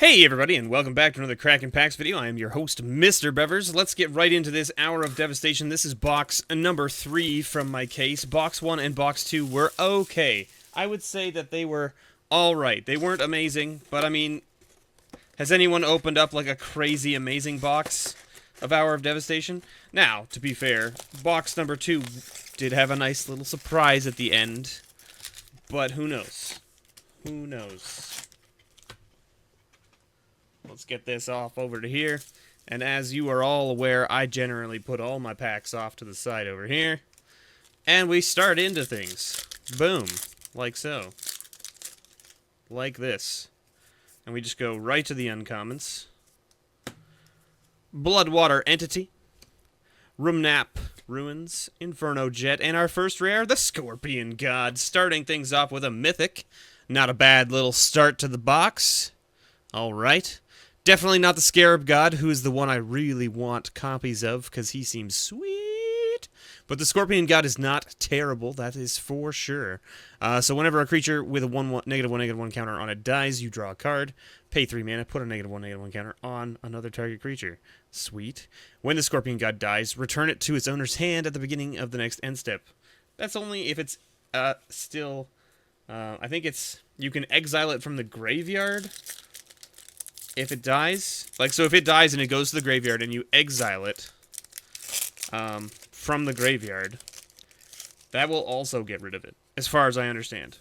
Hey everybody, and welcome back to another Kraken Packs video. I am your host, MrBevers. Let's get right into this hour of Devastation. This is box number 3 from my case. Box 1 and box 2 were okay. I would say that they were alright. They weren't amazing, but I mean, has anyone opened up like a crazy amazing box of Hour of Devastation? Now, to be fair, box number 2 did have a nice little surprise at the end, but who knows? Who knows? Let's get this off over to here. And as you are all aware, I generally put all my packs off to the side over here. And we start into things. Boom. Like so. Like this. And we just go right to the uncommons. Bloodwater Entity. Rumnap Ruins. Inferno Jet. And our first rare, the Scorpion God. Starting things off with a Mythic. Not a bad little start to the box. Alright. Definitely not the Scarab God, who is the one I really want copies of, because he seems sweet. But the Scorpion God is not terrible, that is for sure. So whenever a creature with a -1/-1 counter on it dies, you draw a card, pay 3 mana, put a -1/-1 counter on another target creature. Sweet. When the Scorpion God dies, return it to its owner's hand at the beginning of the next end step. That's only if it's still... I think it's... You can exile it from the graveyard... If it dies, like, so if it dies and it goes to the graveyard and you exile it from the graveyard, that will also get rid of it, as far as I understand.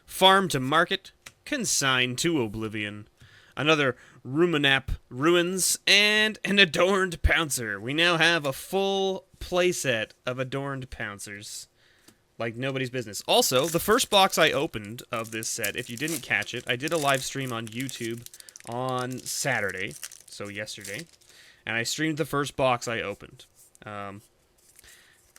Farm to Market, Consign to Oblivion, another Rumnap Ruins, and an Adorned Pouncer. We now have a full playset of Adorned Pouncers. Like nobody's business. Also, the first box I opened of this set, if you didn't catch it, I did a live stream on YouTube on Saturday, so yesterday, and I streamed the first box I opened.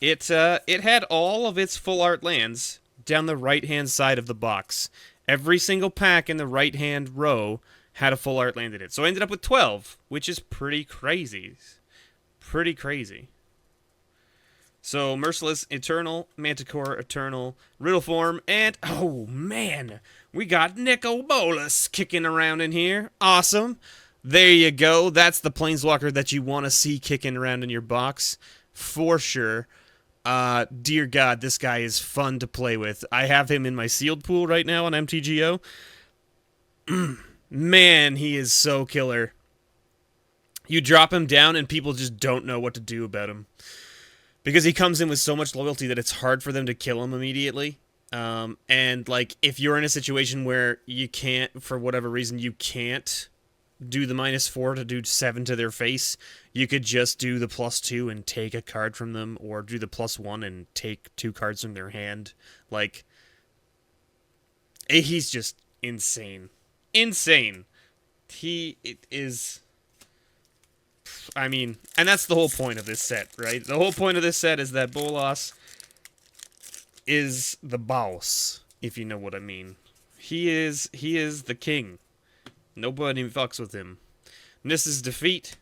It had all of its full art lands down the right-hand side of the box. Every single pack in the right-hand row had a full art land in it. So I ended up with 12, which is pretty crazy. Pretty crazy. So, Merciless Eternal, Manticore Eternal, Riddle Form, and, oh man, we got Nico Bolas kicking around in here. Awesome. There you go. That's the Planeswalker that you want to see kicking around in your box, for sure. Dear God, this guy is fun to play with. I have him in my sealed pool right now on MTGO. Man, he is so killer. You drop him down and people just don't know what to do about him. Because he comes in with so much loyalty that it's hard for them to kill him immediately. And, like, if you're in a situation where you can't, for whatever reason, you can't do the -4 to do 7 to their face, you could just do the +2 and take a card from them, or do the +1 and take 2 cards from their hand. Like, he's just insane. Insane. He is... I mean, and that's the whole point of this set, right? The whole point of this set is that Bolas is the boss, if you know what I mean. He is the king. Nobody fucks with him. Nissa's Defeat,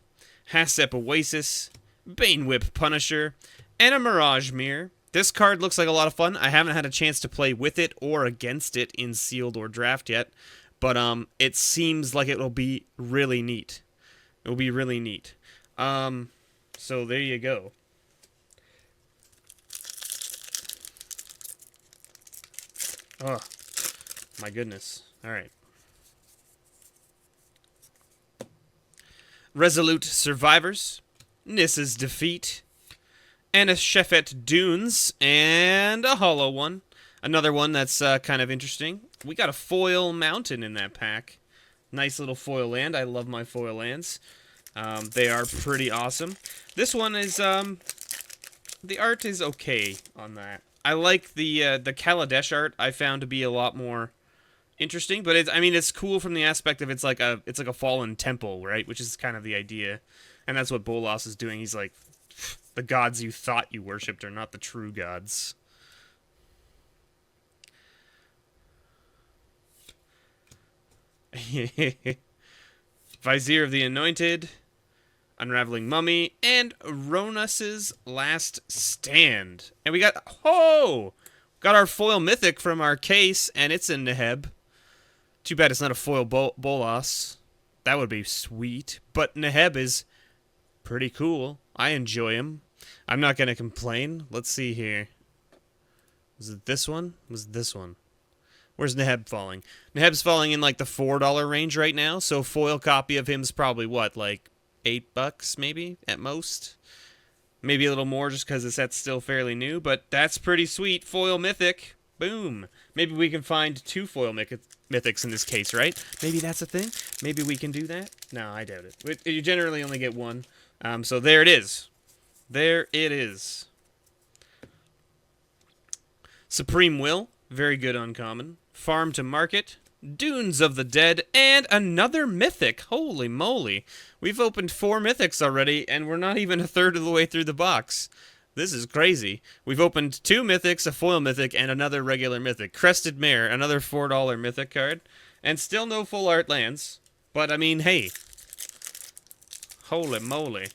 Hasep Oasis, Bane Whip Punisher, and a Mirage Mirror. This card looks like a lot of fun. I haven't had a chance to play with it or against it in Sealed or Draft yet, but it seems like it'll be really neat. It'll be really neat. So there you go. Oh, my goodness. Alright. Resolute Survivors, Nissa's Defeat, and a Shefet Dunes, and a hollow one. Another one that's kind of interesting. We got a foil mountain in that pack. Nice little foil land. I love my foil lands. They are pretty awesome. This one is, the art is okay on that. I like the Kaladesh art. I found to be a lot more interesting, but I mean, it's cool from the aspect of it's like a fallen temple, right? Which is kind of the idea, and that's what Bolas is doing. He's like The gods you thought you worshipped are not the true gods. Vizier of the Anointed, Unraveling Mummy, and Ronus's Last Stand. And we got, got our foil mythic from our case, and it's in Neheb. Too bad it's not a foil Bolas. That would be sweet. But Neheb is pretty cool. I enjoy him. I'm not going to complain. Let's see here. Was it this one? Was it this one? Where's Neheb falling? Neheb's falling in like the $4 range right now, so foil copy of him's probably what, like $8 maybe at most? Maybe a little more just because the set's still fairly new, but that's pretty sweet. Foil mythic. Boom. Maybe we can find 2 foil mythics in this case, right? Maybe that's a thing. Maybe we can do that. No, I doubt it. You generally only get 1. So there it is. There it is. Supreme Will. Very good uncommon. Farm to Market. Dunes of the Dead, and another mythic. Holy moly. We've opened 4 mythics already, and we're not even a third of the way through the box. This is crazy. We've opened 2 mythics, a foil mythic, and another regular mythic. Crested Mare, another $4 mythic card. And still no full art lands. But, I mean, hey. Holy moly.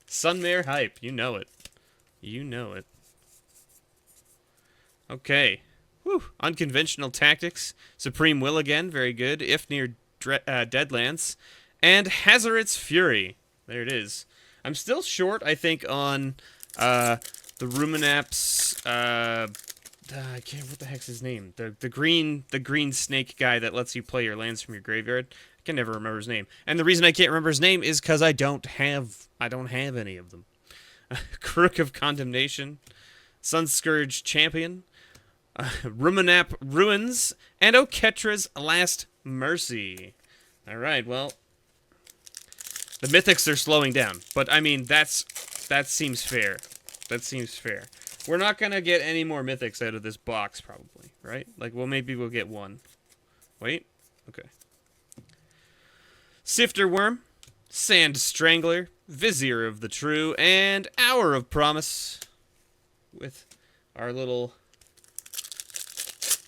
Sunmare hype. You know it. You know it. Okay. Whew. Unconventional Tactics. Supreme Will again. Very good. If near Deadlands. And Hazoret's Fury. There it is. I'm still short, I think, on the Ruminap's... I can't... What the heck's his name? The green snake guy that lets you play your lands from your graveyard. I can never remember his name. And the reason I can't remember his name is because I don't have any of them. Crook of Condemnation. Sunscourge Champion. Ruminap Ruins, and Oketra's Last Mercy. Alright, well, the mythics are slowing down, but I mean, that seems fair. That seems fair. We're not gonna get any more mythics out of this box, probably, right? Like, well, maybe we'll get 1. Wait, okay. Sifter Worm, Sand Strangler, Vizier of the True, and Hour of Promise, with our little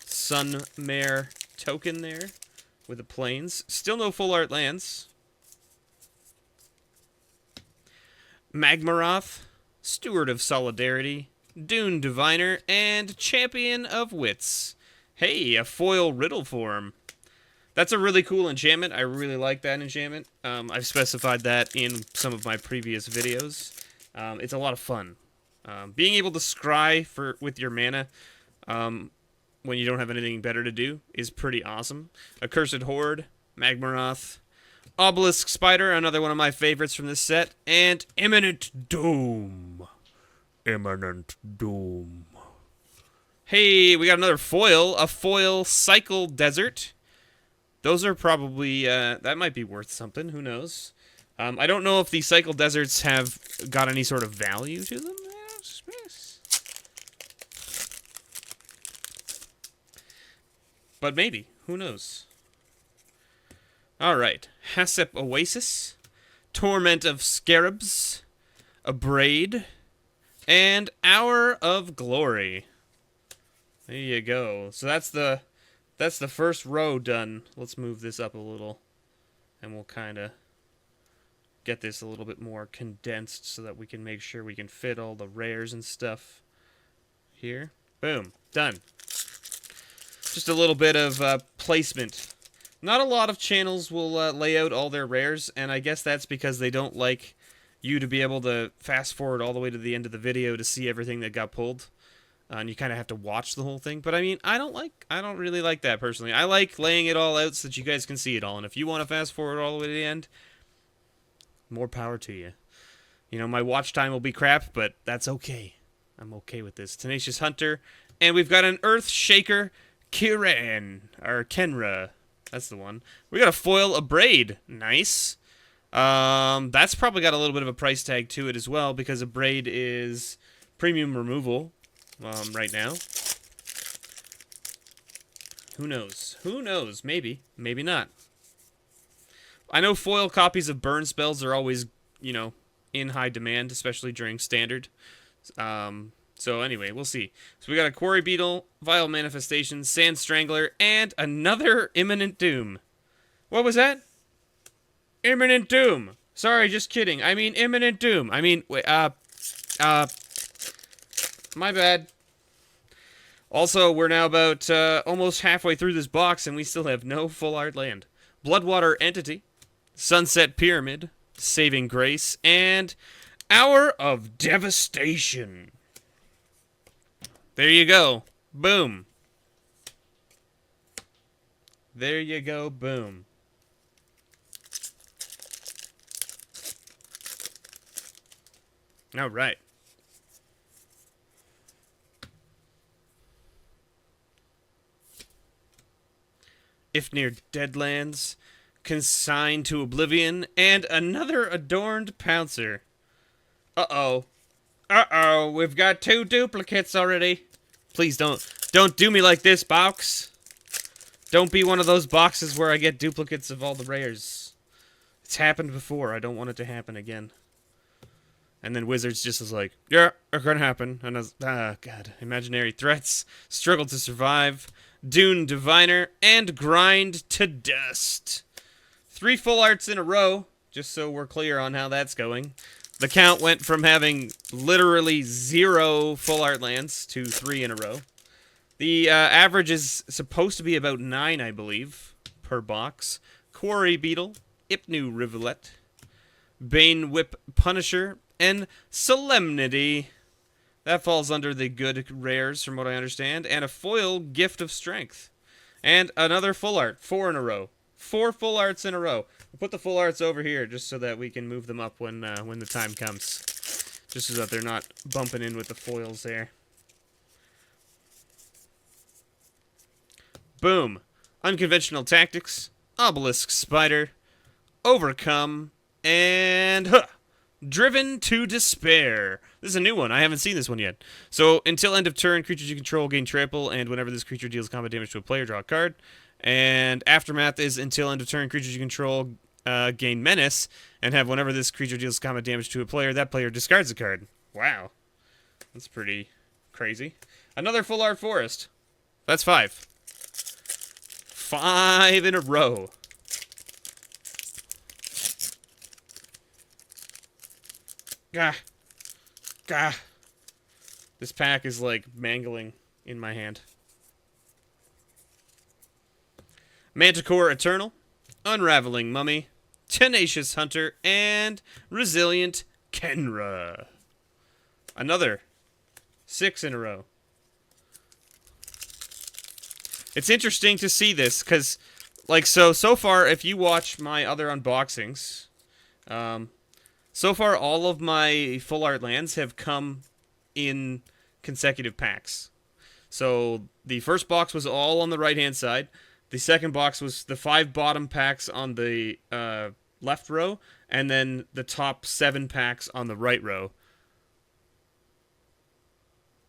Sunmare token there with the plains. Still no full art lands. Magmaroth, Steward of Solidarity, Dune Diviner, and Champion of Wits. Hey, a foil riddle form. That's a really cool enchantment. I really like that enchantment. I've specified that in some of my previous videos. It's a lot of fun. Being able to scry with your mana when you don't have anything better to do is pretty awesome. Accursed Horde, Magmaroth, Obelisk Spider, another one of my favorites from this set, and Imminent Doom. Imminent Doom. Hey, we got another foil, a foil Cycle Desert. Those are probably, that might be worth something, who knows. I don't know if the Cycle Deserts have got any sort of value to them. But maybe. Who knows? Alright. Hassep Oasis. Torment of Scarabs. Abrade. And Hour of Glory. There you go. So that's the first row done. Let's move this up a little. And we'll kind of get this a little bit more condensed so that we can make sure we can fit all the rares and stuff here. Boom. Done. Just a little bit of placement. Not a lot of channels will lay out all their rares, and I guess that's because they don't like you to be able to fast forward all the way to the end of the video to see everything that got pulled. And you kind of have to watch the whole thing. But I mean, I don't really like that personally. I like laying it all out so that you guys can see it all. And if you want to fast forward all the way to the end, more power to you. You know, my watch time will be crap, but that's okay. I'm okay with this. Tenacious Hunter, and we've got an Earth Shaker. Kenra. That's the one. We got a foil Abrade. Nice. That's probably got a little bit of a price tag to it as well, because Abrade is premium removal right now. Who knows? Who knows? Maybe. Maybe not. I know foil copies of burn spells are always, you know, in high demand, especially during standard. So anyway, we'll see. So we got a Quarry Beetle, Vile Manifestation, Sand Strangler, and another Imminent Doom. What was that? Imminent Doom. Sorry, just kidding. I mean Imminent Doom. I mean, wait, my bad. Also, we're now about almost halfway through this box, and we still have no full art land. Bloodwater Entity, Sunset Pyramid, Saving Grace, and Hour of Devastation. There you go. Boom. There you go. Boom. All right. If Near Deadlands, Consigned to Oblivion, and another Adorned Pouncer. Uh-oh. Uh-oh, we've got 2 duplicates already. Please don't do me like this, box. Don't be one of those boxes where I get duplicates of all the rares. It's happened before. I don't want it to happen again. And then Wizards just is like, yeah, it's gonna happen. And I was, God. Imaginary Threats, Struggle to Survive, Dune Diviner, and Grind to Dust. 3 full arts in a row, just so we're clear on how that's going. The count went from having literally 0 full art lands to 3 in a row. The average is supposed to be about 9, I believe, per box. Quarry Beetle, Ipnu Rivulet, Bane Whip Punisher, and Solemnity. That falls under the good rares, from what I understand. And a foil Gift of Strength. And another full art, 4 in a row. 4 full arts in a row. We'll put the full arts over here just so that we can move them up when the time comes. Just so that they're not bumping in with the foils there. Boom. Unconventional Tactics, Obelisk Spider, Overcome, and Driven to Despair. This is a new one. I haven't seen this one yet. So, until end of turn, creatures you control gain trample, and whenever this creature deals combat damage to a player, draw a card. And Aftermath is until end of turn, creatures you control gain menace, and have whenever this creature deals combat damage to a player, that player discards a card. Wow. That's pretty crazy. Another full art forest. That's 5. 5 in a row. Gah. Gah. This pack is like mangling in my hand. Manticore Eternal, Unraveling Mummy, Tenacious Hunter, and Resilient Kenra. Another 6 in a row. It's interesting to see this, because, like, so far, if you watch my other unboxings, so far all of my full art lands have come in consecutive packs. So, the first box was all on the right-hand side. The second box was the 5 bottom packs on the left row, and then the top 7 packs on the right row.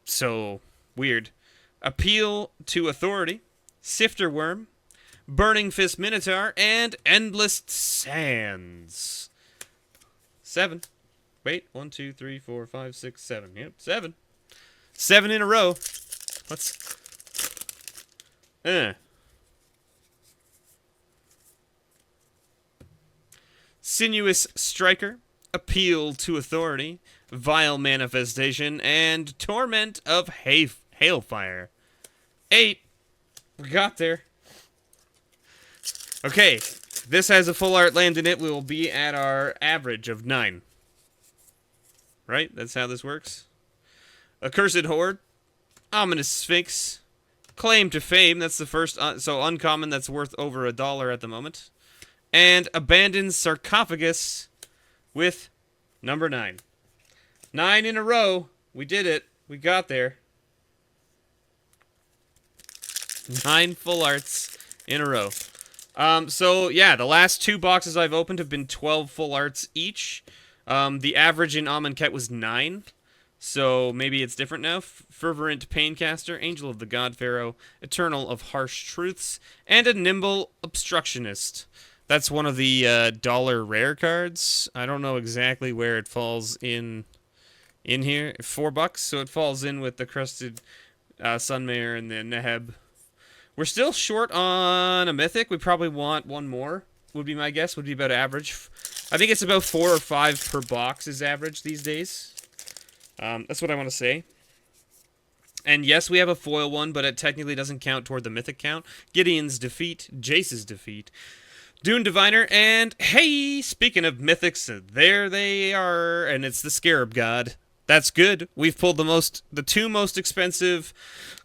So, weird. Appeal to Authority, Sifter Worm, Burning Fist Minotaur, and Endless Sands. 7. Wait, 1, 2, 3, 4, 5, 6, 7. Yep, 7. 7 in a row. Let's... Sinuous Striker, Appeal to Authority, Vile Manifestation, and Torment of Hailfire. 8. We got there. Okay, this has a full art land in it. We will be at our average of 9. Right? That's how this works. Accursed Horde, Ominous Sphinx, Claim to Fame. That's the first, so uncommon. That's worth over $1 at the moment. And Abandoned Sarcophagus with number 9. 9 in a row. We did it. We got there. 9 full arts in a row. So, yeah, the last 2 boxes I've opened have been 12 full arts each. The average in Amonkhet was 9. So, maybe it's different now. Fervent Paincaster, Angel of the God Pharaoh, Eternal of Harsh Truths, and a Nimble Obstructionist. That's one of the dollar rare cards. I don't know exactly where it falls in here. $4, so it falls in with the Crusted Sunmare and the Neheb. We're still short on a Mythic. We probably want one more, would be my guess. Would be about average. I think it's about 4 or 5 per box is average these days. That's what I want to say. And yes, we have a foil one, but it technically doesn't count toward the Mythic count. Gideon's Defeat, Jace's Defeat, Dune Diviner, and hey, speaking of Mythics, there they are, and it's the Scarab God. That's good. We've pulled the 2 most expensive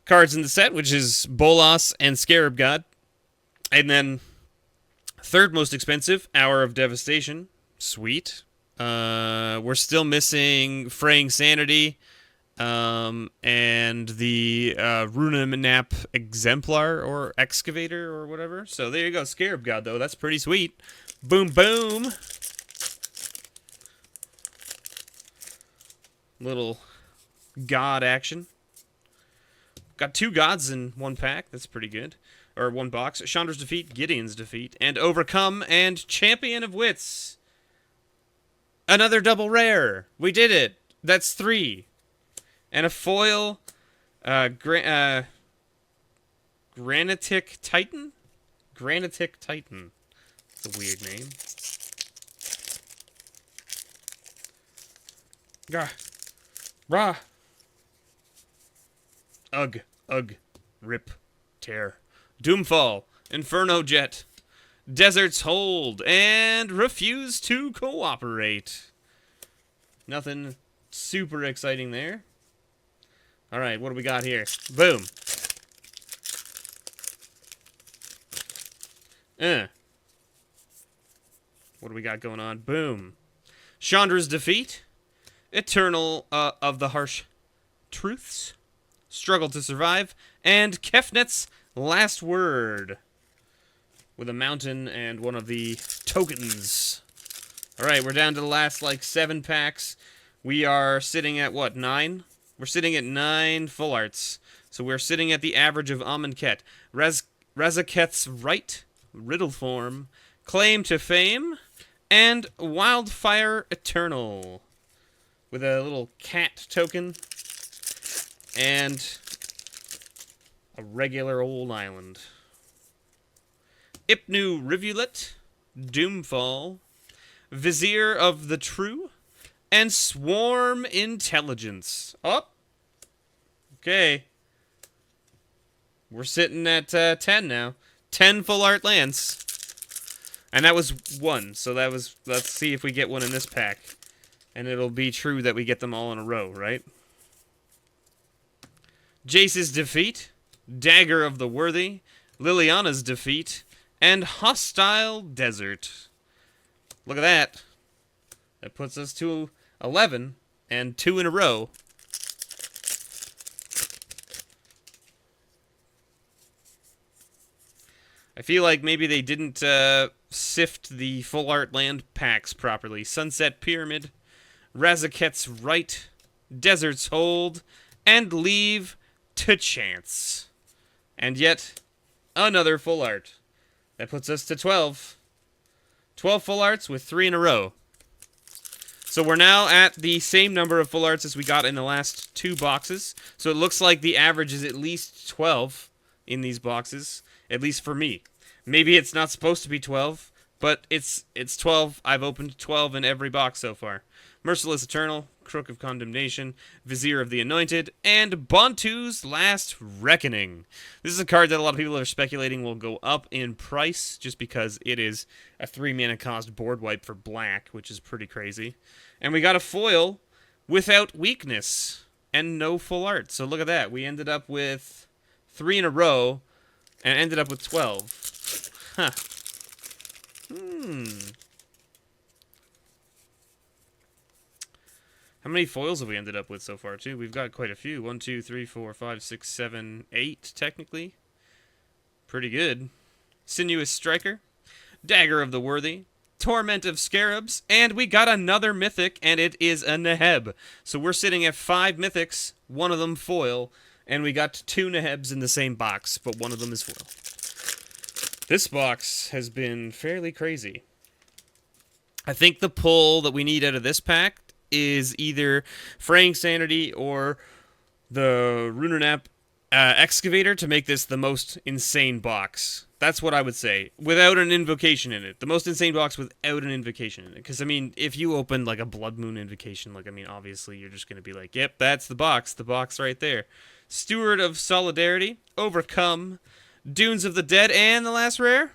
cards in the set, which is Bolas and Scarab God. And then 3rd most expensive, Hour of Devastation. Sweet. We're still missing Fraying Sanity, and the Runamnap Exemplar or Excavator or whatever. So there you go, Scarab God, though. That's pretty sweet. Boom, boom. Little God action. Got 2 gods in 1 pack. That's pretty good. Or 1 box. Chandra's Defeat, Gideon's Defeat, and Overcome, and Champion of Wits. Another double rare. We did it. That's 3. And a foil, Granitic Titan? Granitic Titan. It's a weird name. Gah. Rah. Ugh. Ugh. Rip. Tear. Doomfall. Inferno Jet. Desert's Hold. And Refuse to Cooperate. Nothing super exciting there. Alright, what do we got here? Boom. What do we got going on? Boom. Chandra's Defeat. Eternal of the Harsh Truths. Struggle to Survive. And Kefnet's Last Word. With a mountain and one of the tokens. Alright, we're down to the last, 7 packs. We are sitting at, what, 9? We're sitting at 9 full arts. So we're sitting at the average of Amonkhet. Razaketh's Right, Riddle Form, Claim to Fame, and Wildfire Eternal. With a little cat token. And a regular old island. Ipnu Rivulet, Doomfall, Vizier of the True, and Swarm Intelligence. Oh! Okay. We're sitting at 10 now. 10 full art lands. And that was 1, so that was... Let's see if we get one in this pack. And it'll be true that we get them all in a row, right? Jace's Defeat, Dagger of the Worthy, Liliana's Defeat, and Hostile Desert. Look at that. That puts us to 11, and 2 in a row. I feel like maybe they didn't sift the full art land packs properly. Sunset Pyramid, Razaketh's Right, Desert's Hold, and Leave to Chance. And yet, another full art. That puts us to 12. 12 full arts with 3 in a row. So we're now at the same number of full arts as we got in the last 2 boxes. So it looks like the average is at least 12 in these boxes. At least for me. Maybe it's not supposed to be 12, but it's 12. I've opened 12 in every box so far. Merciless Eternal, Crook of Condemnation, Vizier of the Anointed, and Bontu's Last Reckoning. This is a card that a lot of people are speculating will go up in price, just because it is a 3-mana cost board wipe for black, which is pretty crazy. And we got a foil without weakness, and no full art. So look at that. We ended up with 3 in a row, and ended up with 12. Huh. How many foils have we ended up with so far, too? We've got quite a few. 1, 2, 3, 4, 5, 6, 7, 8, technically. Pretty good. Sinuous Striker, Dagger of the Worthy, Torment of Scarabs, and we got another Mythic, and it is a Neheb. So we're sitting at 5 Mythics, one of them foil, and we got 2 Nehebs in the same box, but one of them is foil. This box has been fairly crazy. I think the pull that we need out of this pack is either Fraying Sanity or the Runernap Excavator to make this the most insane box. That's what I would say. Without an invocation in it. The most insane box without an invocation in it. Because, I mean, if you open, like, a Blood Moon invocation, like, I mean, obviously you're just going to be like, yep, that's the box right there. Steward of Solidarity, Overcome, Dunes of the Dead, and the last rare?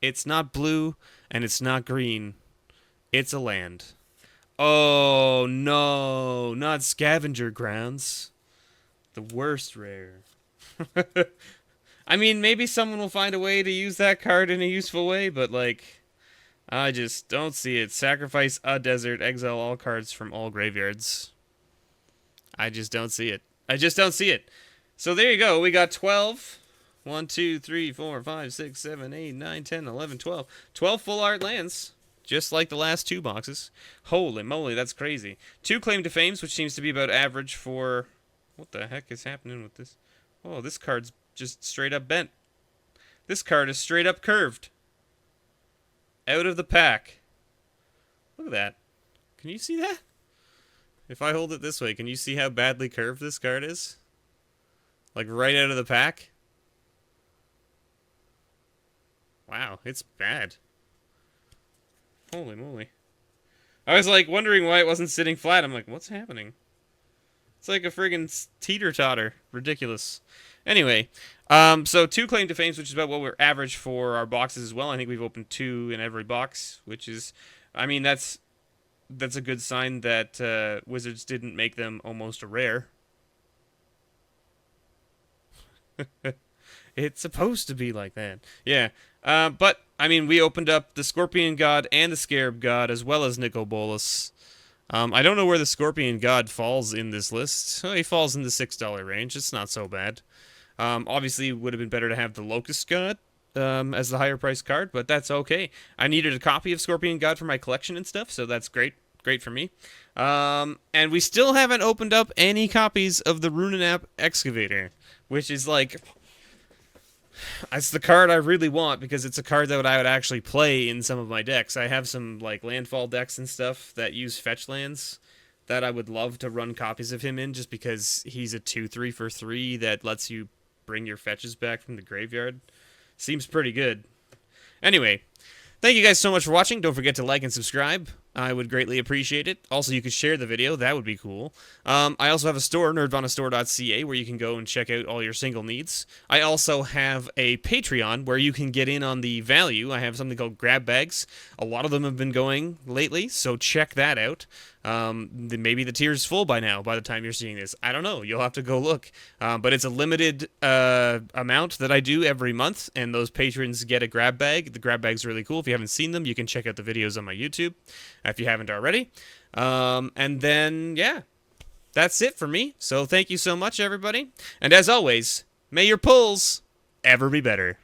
It's not blue, and it's not green. It's a land. Oh, no. Not Scavenger Grounds. The worst rare. I mean, maybe someone will find a way to use that card in a useful way, but, like, I just don't see it. Sacrifice a desert, exile all cards from all graveyards. I just don't see it. I just don't see it. So there you go. We got 12. 1, 2, 3, 4, 5, 6, 7, 8, 9, 10, 11, 12. 12 full art lands. Just like the last two boxes. Holy moly, that's crazy. 2 Claim to Fames, which seems to be about average for... What the heck is happening with this? Oh, this card's just straight up bent. This card is straight up curved. Out of the pack. Look at that. Can you see that? If I hold it this way, can you see how badly curved this card is? Like right out of the pack? Wow, it's bad. Holy moly. I was like wondering why it wasn't sitting flat. I'm like, what's happening? It's like a friggin' teeter-totter. Ridiculous. Anyway, so 2 Claim to Fames, which is about what we're average for our boxes as well. I think we've opened 2 in every box, which is, I mean, that's a good sign that Wizards didn't make them almost a rare. It's supposed to be like that. Yeah. But, I mean, we opened up the Scorpion God and the Scarab God, as well as Nicol Bolas. I don't know where the Scorpion God falls in this list. Oh, he falls in the $6 range. It's not so bad. Obviously, it would have been better to have the Locust God as the higher price card, but that's okay. I needed a copy of Scorpion God for my collection and stuff, so that's great. Great for me. And we still haven't opened up any copies of the Runernap Excavator, which is like... It's the card I really want because it's a card that I would actually play in some of my decks. I have some like landfall decks and stuff that use fetch lands that I would love to run copies of him in just because he's a 2/3 for 3 that lets you bring your fetches back from the graveyard. Seems pretty good. Anyway, thank you guys so much for watching. Don't forget to like and subscribe. I would greatly appreciate it. Also, you could share the video. That would be cool. I also have a store, nerdvanastore.ca, where you can go and check out all your single needs. I also have a Patreon where you can get in on the value. I have something called Grab Bags. A lot of them have been going lately, so check that out. Maybe the tier's full by now, by the time you're seeing this. I don't know. You'll have to go look. But it's a limited amount that I do every month, and those patrons get a grab bag. The grab bag's really cool. If you haven't seen them, you can check out the videos on my YouTube, if you haven't already. And then, yeah, that's it for me. So thank you so much, everybody. And as always, may your pulls ever be better.